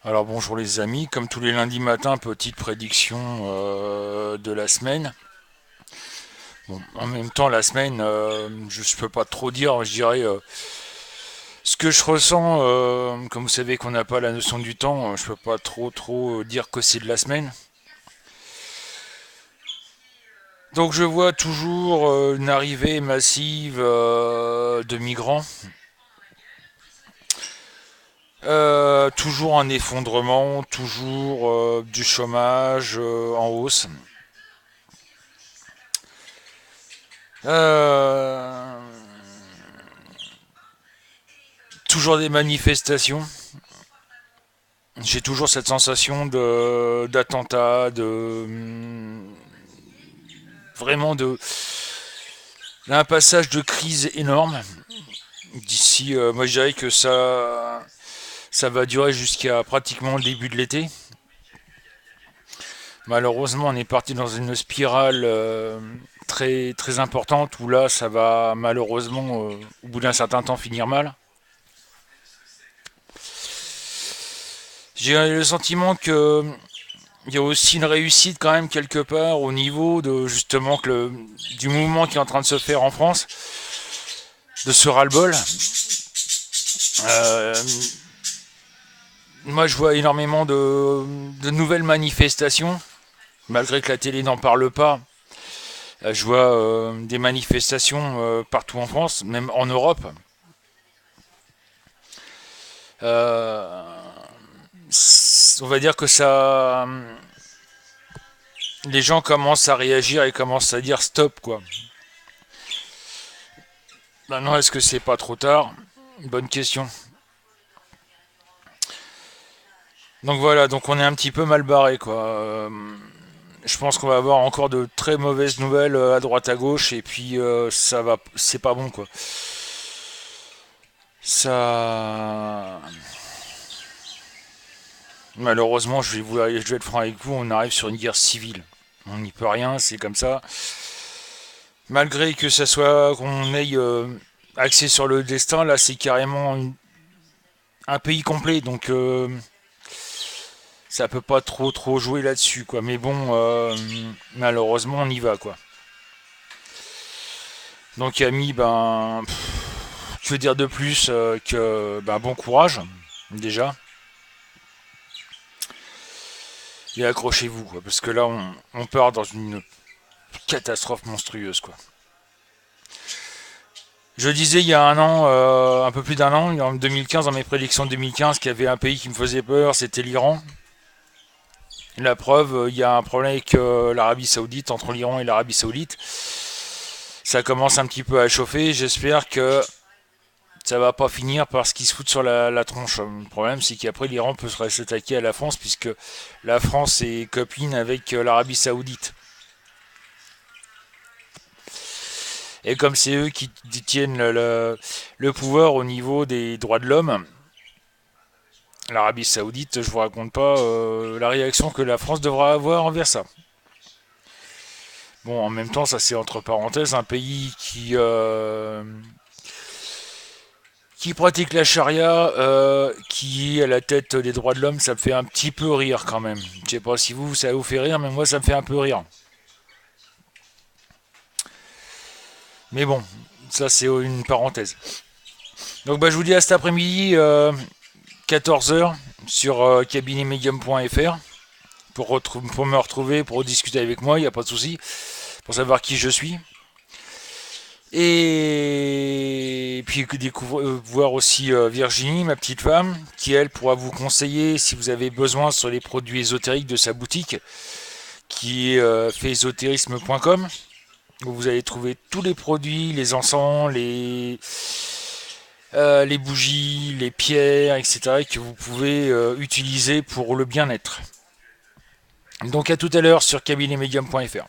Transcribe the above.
Alors bonjour les amis, comme tous les lundis matins, petite prédiction de la semaine. Bon, en même temps, la semaine, je ne peux pas trop dire, je dirais ce que je ressens, comme vous savez qu'on n'a pas la notion du temps, je peux pas trop dire que c'est de la semaine. Donc je vois toujours une arrivée massive de migrants, toujours un effondrement, toujours du chômage en hausse. Euh, Toujours des manifestations. J'ai toujours cette sensation de d'attentat, vraiment de un passage de crise énorme. D'ici, moi je dirais que ça va durer jusqu'à pratiquement le début de l'été. Malheureusement, on est parti dans une spirale très importante où là, ça va malheureusement, au bout d'un certain temps, finir mal. J'ai le sentiment que il y a aussi une réussite quand même quelque part au niveau de justement du mouvement qui est en train de se faire en France, de ce ras-le-bol. Euh, Moi je vois énormément de nouvelles manifestations, malgré que la télé n'en parle pas. Je vois des manifestations partout en France, même en Europe. Euh, on va dire que ça, les gens commencent à réagir et commencent à dire stop quoi. Maintenant, est-ce que c'est pas trop tard? Bonne question. Donc voilà, donc on est un petit peu mal barré quoi. Je pense qu'on va avoir encore de très mauvaises nouvelles à droite à gauche et puis ça va, c'est pas bon quoi. Ça, malheureusement, je vais être franc avec vous, on arrive sur une guerre civile. On n'y peut rien, c'est comme ça. Malgré que ça soit qu'on ait axé sur le destin, là c'est carrément un pays complet, donc ça peut pas trop jouer là-dessus quoi. Mais bon, malheureusement on y va quoi. Donc Ami, ben, que dire de plus que ben, bon courage déjà et accrochez-vous quoi, parce que là on part dans une catastrophe monstrueuse quoi. Je disais il y a un an, un peu plus d'un an, en 2015, dans mes prédictions de 2015, qu'il y avait un pays qui me faisait peur, c'était l'Iran. La preuve, il y a un problème avec l'Arabie Saoudite, entre l'Iran et l'Arabie Saoudite. Ça commence un petit peu à chauffer. J'espère que ça va pas finir par ce qu'ils se foutent sur la tronche. Le problème, c'est qu'après, l'Iran peut s'attaquer à la France, puisque la France est copine avec l'Arabie Saoudite. Et comme c'est eux qui détiennent le pouvoir au niveau des droits de l'homme, l'Arabie Saoudite, je vous raconte pas la réaction que la France devra avoir envers ça. Bon, en même temps, ça c'est entre parenthèses un pays qui pratique la charia, qui est à la tête des droits de l'homme, ça me fait un petit peu rire quand même. Je sais pas si vous, ça vous fait rire, mais moi ça me fait un peu rire. Mais bon, ça c'est une parenthèse. Donc bah, je vous dis à cet après-midi, 14h, sur cabinemetdium.fr pour me retrouver, pour discuter avec moi, il n'y a pas de souci, pour savoir qui je suis. Et puis voir aussi Virginie, ma petite femme, qui elle pourra vous conseiller si vous avez besoin sur les produits ésotériques de sa boutique, qui est faitésotérisme.com, où vous allez trouver tous les produits, les encens, les bougies, les pierres, etc., que vous pouvez utiliser pour le bien-être. Donc à tout à l'heure sur cabinetmedium.fr.